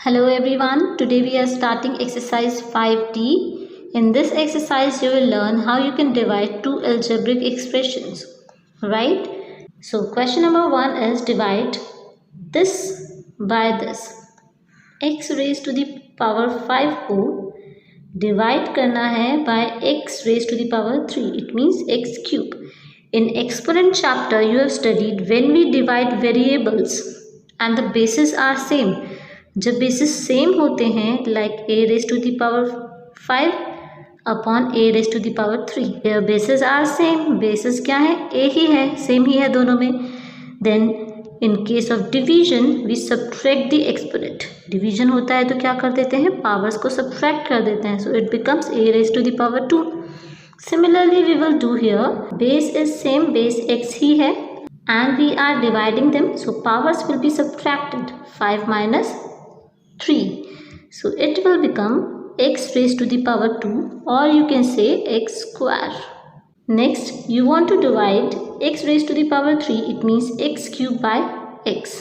Hello everyone, today we are starting exercise 5D. In this exercise you will learn how you can divide two algebraic expressions, right? So question number 1 is divide this by this. X raised to the power 5 को divide करना है by x raised to the power 3. It means x cube. In exponent chapter you have studied when we divide variables and the bases are same. जब bases same होते हैं like a raise to the power 5 upon a raise to the power 3, bases are same. Bases क्या है? a ही है, same ही है दोनों में. Then in case of division we subtract the exponent. Division होता है तो क्या कर देते हैं? पावर्स को सब्ट्रैक्ट कर देते हैं. So it becomes a raise to the power 2. Similarly we will do here. Base is same, base x ही है and we are dividing them, so powers will be subtracted. 5 minus 3, so it will become x raised to the power 2, or you can say x square. Next you want to divide x raised to the power 3, it means x cube by x.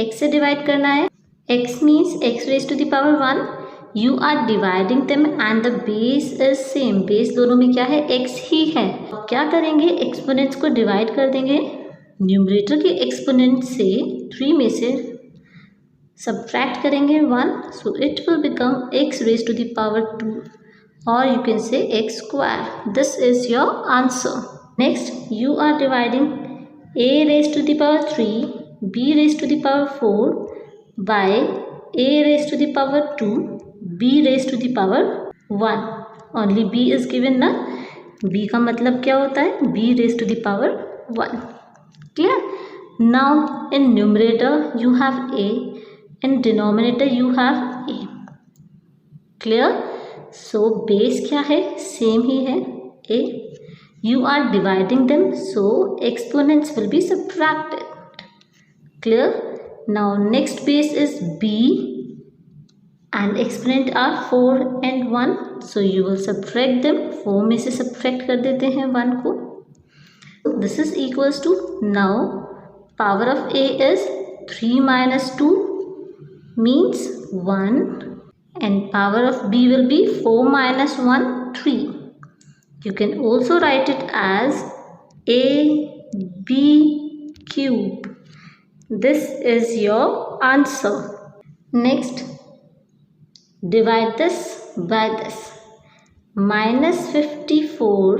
x से divide करना है. x means x raised to the power 1. you are dividing them and the base is same. base दोनों में क्या है? x ही है. क्या करेंगे? एक्सपोनेंट्स को डिवाइड कर देंगे. न्यूमरेटर के एक्सपोनेंट से 3 में से सब्ट्रैक्ट करेंगे 1, so it will become x raise to the power 2, और you can say x square. This is your answer. Next you are dividing a raise to the power 3, b raise to the power 4 बाय a raise to the power 2, b raise to the power 1. Only b is given ना. b का मतलब क्या होता है? b raise to the power 1. Clear? Now in numerator you have a, in denominator you have a. clear? so base क्या है? same ही है, a. you are dividing them, so exponents will be subtracted. clear? now next base is b and exponent are 4 and 1, so you will subtract them. 4 में से subtract कर देते हैं 1 को. this is equals to, now power of a is 3 minus 2 means 1, and power of b will be 4 minus 1, 3. You can also write it as ab cube. This is your answer. Next, divide this by this. Minus 54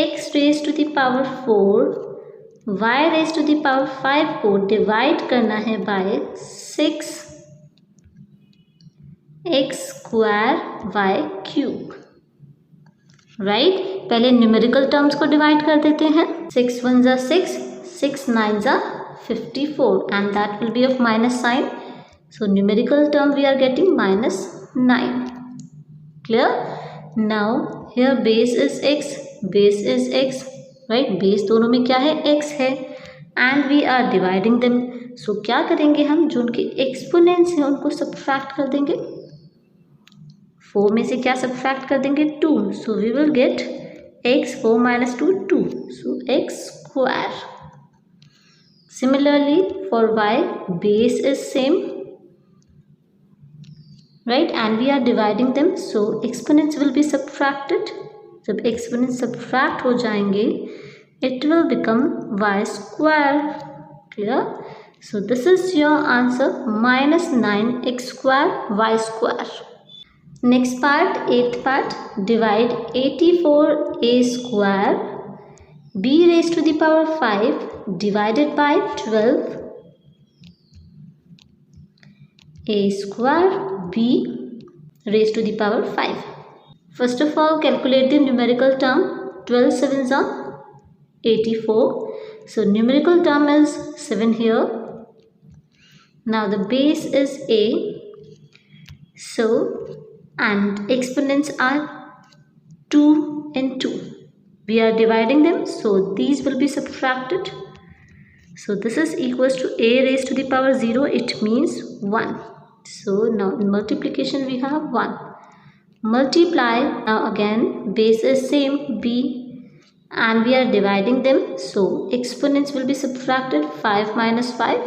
x raised to the power 4 y raise to the power 5 को divide करना है by 6 x square y cube. Right? पहले numerical terms को divide कर देते हैं. 6 1 जा 6, 6 9 जा 54, and that will be of minus sign. So numerical term we are getting minus 9. Clear? Now here base is x, base is x. Right? Base दोनों में क्या है? x है, and we are dividing them. So क्या करेंगे हम? जो उनके एक्सपोनेंट्स हैं उनको सब्ट्रैक्ट कर देंगे. 4 में से क्या सब्ट्रैक्ट कर देंगे? 2. So we will get x 4 minus 2, 2. So x square. Similarly for y, base is same, right, and we are dividing them, so exponents will be subtracted. जब एक्सपोनेंट सब्ट्रैक्ट हो जाएंगे it will become y square. Clear? So this is your answer, minus 9x square y square. Next part, 8th part. Divide 84a square b raise to the power 5 divided by 12 a square b raise to the power 5. First of all, calculate the numerical term. 12 sevens are 84. So numerical term is 7 here. Now the base is a. So and exponents are 2 and 2. We are dividing them, so these will be subtracted. So this is equals to a raised to the power 0. It means 1. So now in multiplication we have 1. Multiply. Now again base is same, b, and we are dividing them, so exponents will be subtracted. 5 minus 5,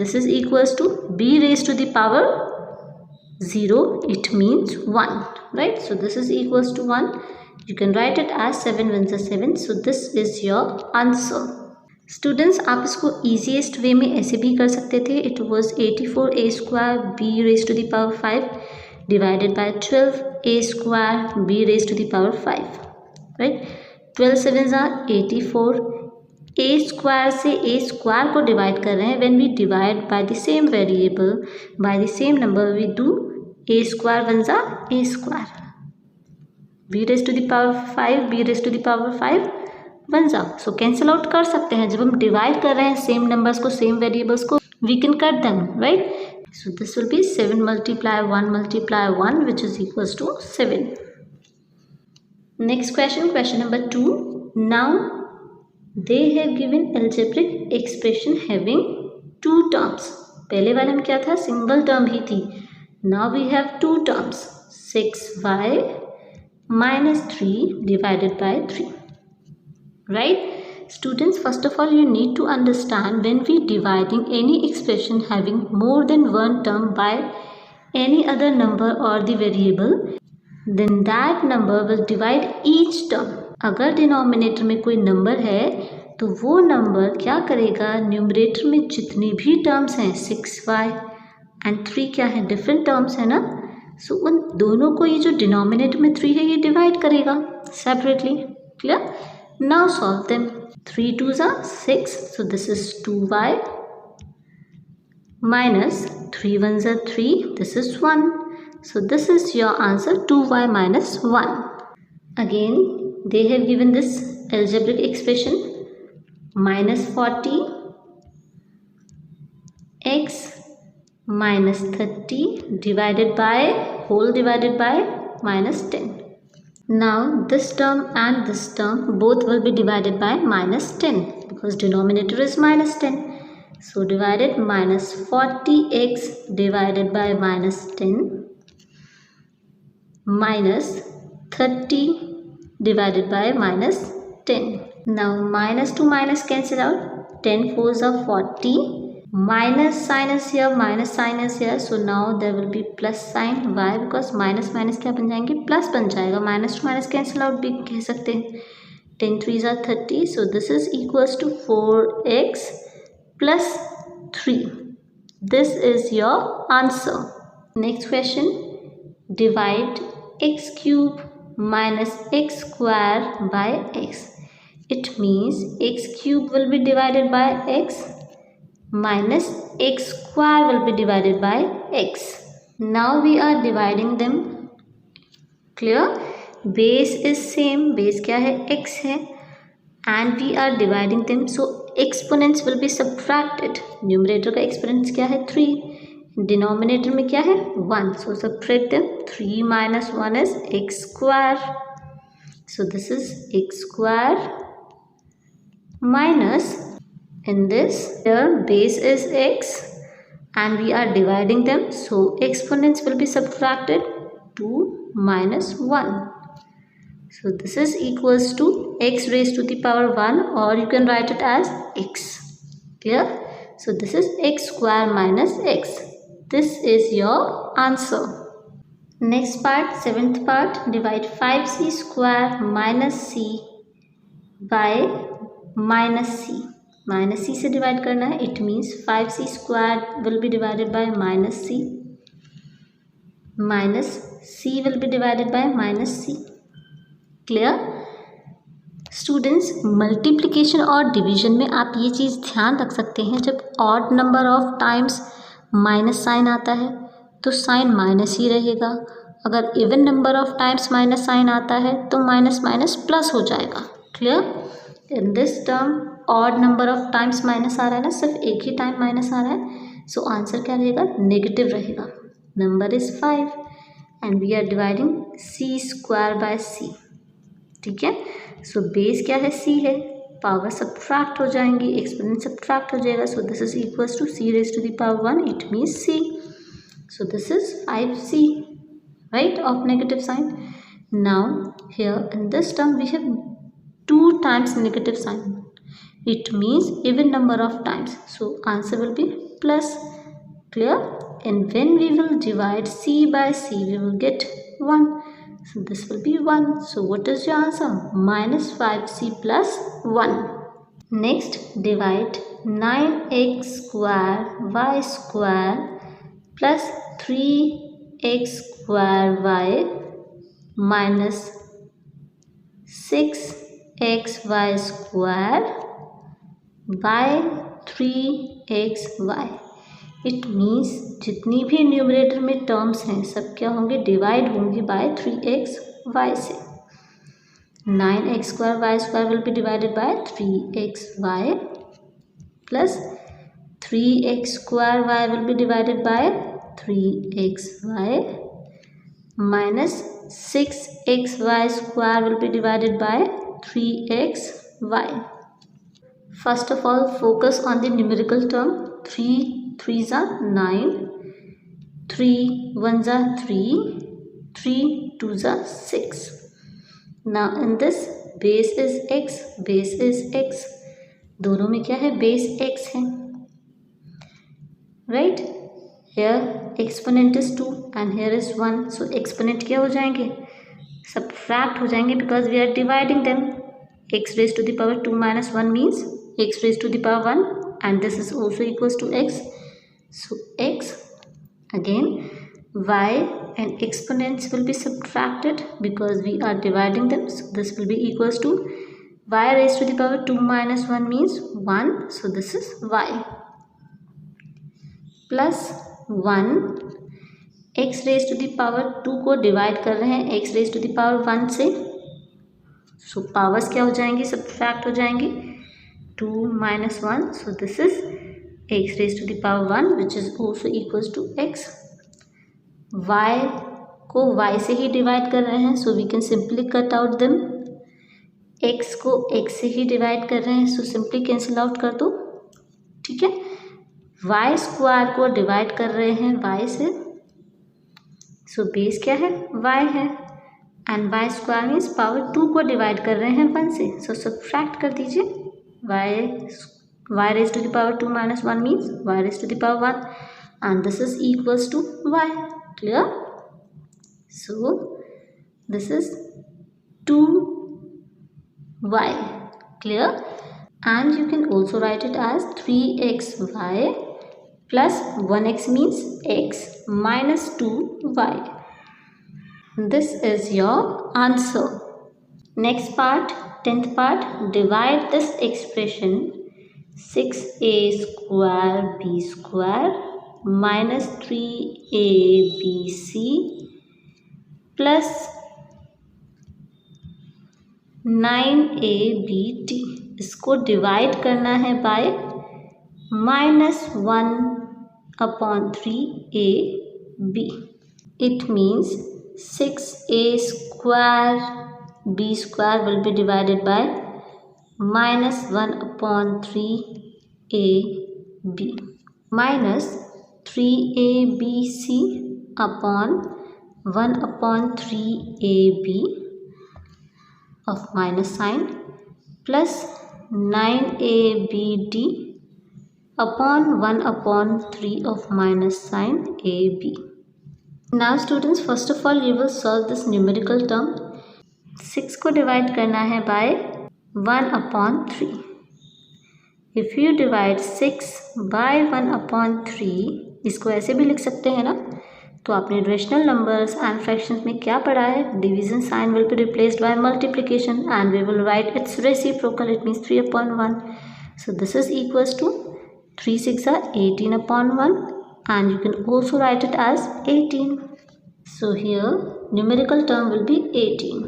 this is equals to b raised to the power 0, it means 1, right? So this is equals to 1. You can write it as 7 1s are 7. So this is your answer. Students, आप इसको easiest way में ऐसे भी कर सकते थे. It was 84a square b raised to the power 5 divided by 12a square b raised to the power 5, right? 12 7s are 84. a square से a square को divide कर रहे हैं. When we divide by the same variable, by the same number, we do a square 1s are a square. b raised to the power 5, b raised to the power 5 1s are. So cancel out कर सकते हैं. जब हम divide कर रहे हैं same numbers को, same variables को, we can cut them, right? So this will be 7 multiply 1 multiply 1, which is equals to 7. Next question, question number 2. Now they have given algebraic expression having two terms. पहले वाले में क्या था? Single term ही थी. Now we have two terms, 6y minus 3 divided by 3, right? Students, first of all, you need to understand when we dividing any expression having more than one term by any other number or the variable, then that number will divide each term. अगर denominator में कोई number है तो वो number क्या करेगा? Numerator में जितने भी टर्म्स हैं 6y एंड 3 क्या है? डिफरेंट टर्म्स है ना. सो उन दोनों को ये जो डिनोमिनेटर में 3 है ये डिवाइड करेगा separately. Clear? Now solve them. 3 2s are 6, so this is 2y minus 3 1s are 3, this is 1. So this is your answer, 2y minus 1. Again they have given this algebraic expression minus 40 x minus 30 divided by whole divided by minus 10. Now this term and this term both will be divided by minus 10 because denominator is minus 10. So divided minus 40x divided by minus 10 minus 30 divided by minus 10. Now minus to minus cancel out. 10 4s are 40. Minus sign is here, minus sign is here, so now there will be plus sign. Why? Because minus minus क्या बन जाएंगे? Plus बन जाएगा. Minus two minus cancel out भी कह सकते हैं. 10 3s are 30, so this is equals to 4x plus 3. This is your answer. Next question. Divide x cube minus x square by x. It means x cube will be divided by x minus x square will be divided by x. Now we are dividing them. Clear? Base is same. Base क्या है? x है. And we are dividing them. So exponents will be subtracted. Numerator का exponents क्या है? 3. Denominator में क्या है? 1. So subtract them. 3 minus 1 is x square. So this is x square minus, in this here base is x and we are dividing them, so exponents will be subtracted. 2 minus 1, so this is equals to x raised to the power 1, or you can write it as x. Clear? So this is x square minus x. This is your answer. Next part, 7th part. Divide 5c square minus c by minus c. Minus c से divide करना है. It means 5c square will be divided by minus c, minus c will be divided by minus c. Clear? Students, multiplication और division में आप ये चीज़ ध्यान रख सकते हैं, जब odd number of times minus sign आता है तो साइन माइनस ही रहेगा. अगर even number of times minus sign आता है तो माइनस माइनस प्लस हो जाएगा. Clear? In this term odd number of times minus आ रहा है ना, सिर्फ एक ही टाइम माइनस आ रहा है, सो आंसर क्या रहेगा? नेगेटिव रहेगा. Number is 5 and we are dividing c square by c. ठीक है? सो बेस क्या है? सी है. पावर सब्ट्रैक्ट हो जाएंगी, एक्सपोनेंट सब्ट्रैक्ट हो जाएगा. So this is equals to c raise to the power 1, it means c. So this is 5c, right, of negative sign. Now here in this term we have 2 times negative sign. It means even number of times. So answer will be plus. Clear? And when we will divide c by c, we will get 1. So this will be 1. So what is your answer? Minus 5c plus 1. Next, divide 9x square y square plus 3x square y minus 6xy square by 3xy. It means जितनी भी numerator में terms हैं सब क्या होंगे? Divide होंगे bye 3xy से. 9x square y square will be divided by 3xy plus 3x square y will be divided by 3xy minus 6xy square will be divided by 3xy. First of all, focus on the numerical term. 3 3s are 9, 3 1s are 3, 3 2s are 6. Now in this base is x, base is x. दोनों में क्या है? base x है. Right? Here exponent is 2 and here is 1. So exponent क्या हो जाएंगे? Subtract हो जाएंगे because we are dividing them. X raised to the power 2 minus 1 means x raised to the power 1 and this is also equals to x. So x, again y and exponents will be subtracted because we are dividing them. So this will be equals to y raised to the power 2 minus 1 means 1. So this is y plus 1. x raised to the power 2 को divide कर रहे हैं x raised to the power 1 से. So powers क्या हो जाएंगे? Subtract हो जाएंगे. 2 minus 1. So this is x raised to the power 1 which is also equals to x. y को y से ही डिवाइड कर रहे हैं. So we can simply cut out them. x को x से ही डिवाइड कर रहे हैं. So simply cancel out कर दो. ठीक है. y स्क्वायर को डिवाइड कर रहे हैं y से. So बेस क्या है? y है. And y square means power 2 को डिवाइड कर रहे हैं 1 से. सो सब्ट्रैक्ट कर दीजिए. y raised to the power 2 minus 1 means y raised to the power 1 and this is equals to y. Clear? So this is 2y. Clear? And you can also write it as 3xy plus 1x means x minus 2y. This is your answer. Next part, 10th part, divide this expression 6a square b square minus 3abc plus 9abt. इसको divide करना है bye -1/3ab. It means 6a square b square will be divided by -1/3ab minus 3abc upon 1/3ab of minus sign plus 9abd upon 1/3 of minus sign ab. Now students, first of all you will solve this numerical term. 6 को divide करना है by 1/3. If you divide 6 by 1/3, इसको ऐसे भी लिख सकते हैं ना. तो आपने रेशनल नंबर्स एंड फ्रैक्शंस में क्या पढ़ा है? Division sign will be replaced by multiplication and we will write its reciprocal. It means 3/1. So this is equals to 3 6 are 18/1 and you can also write it as 18. So here numerical term will be 18.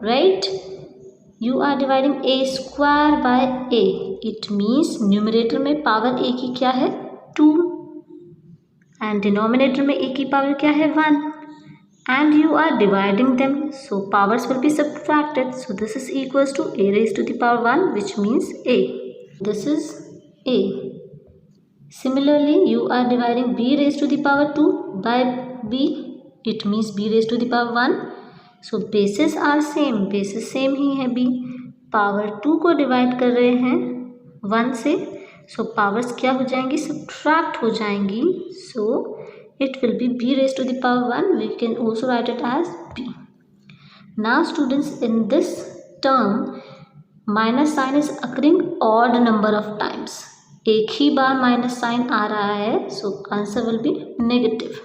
Right? You are dividing a square by a. It means numerator में power a की क्या है? 2 and denominator में a की power क्या है? 1 and you are dividing them, so powers will be subtracted. So this is equals to a raised to the power 1 which means a. This is a. Similarly you are dividing b raised to the power 2 by b. It means b raised to the power 1. So bases are same. bases same ही है b. Power 2 को divide कर रहे हैं 1 से. सो powers क्या हो जाएंगी, सब्ट्रैक्ट हो जाएंगी. सो it will be b raised to the power 1. We can also write it as b. Now students, in this term minus sign is occurring odd number of times. एक ही बार minus sign आ रहा है, so answer will be negative.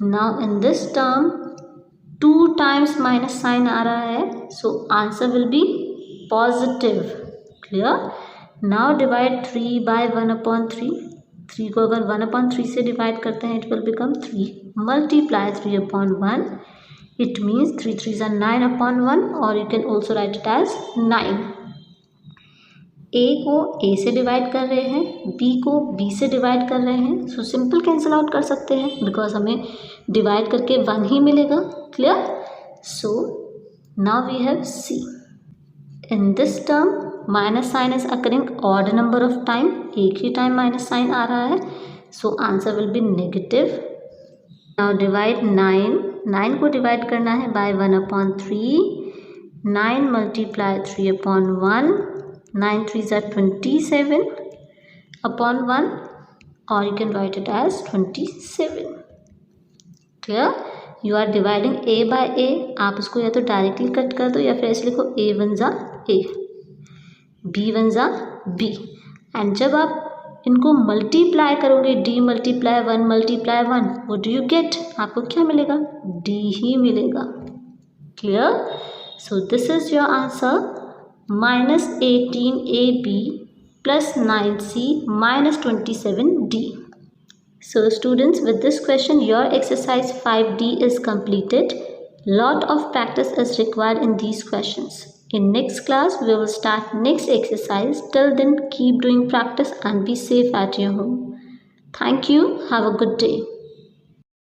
Now in this term 2 times minus sign आ रहा है, so answer will be positive. Clear? Now divide 3 by 1/3. 3 को अगर 1/3 से divide करते हैं, it will become 3. Multiply 3/1. It means 3 3s are 9/1, और you can also write it as 9. A को a से डिवाइड कर रहे हैं, बी को बी से डिवाइड कर रहे हैं. सो सिंपल कैंसिल आउट कर सकते हैं बिकॉज हमें डिवाइड करके 1 ही मिलेगा. Clear? So now we have c. In this term minus sign is occurring odd number of time. एक ही टाइम माइनस साइन आ रहा है, so answer will be negative. Now divide 9. 9 को डिवाइड करना है by 1/3. 9 multiply 3/1. 9 3s are 27/1, or you can write it as 27. Clear? You are dividing a by a. आप उसको या तो डायरेक्टली कट कर दो या फिर ऐसे लिखो a 1s are a, b 1s are b. And जब आप इनको मल्टीप्लाई करोगे, d मल्टीप्लाई 1 मल्टीप्लाई 1, वो डू यू गेट? आपको क्या मिलेगा? d ही मिलेगा. Clear? So this is your answer. -18ab plus 9c minus 27d. So students, with this question your exercise 5D is completed. Lot of practice is required in these questions. In next class we will start next exercise. Till then keep doing practice and be safe at your home. Thank you. Have a good day.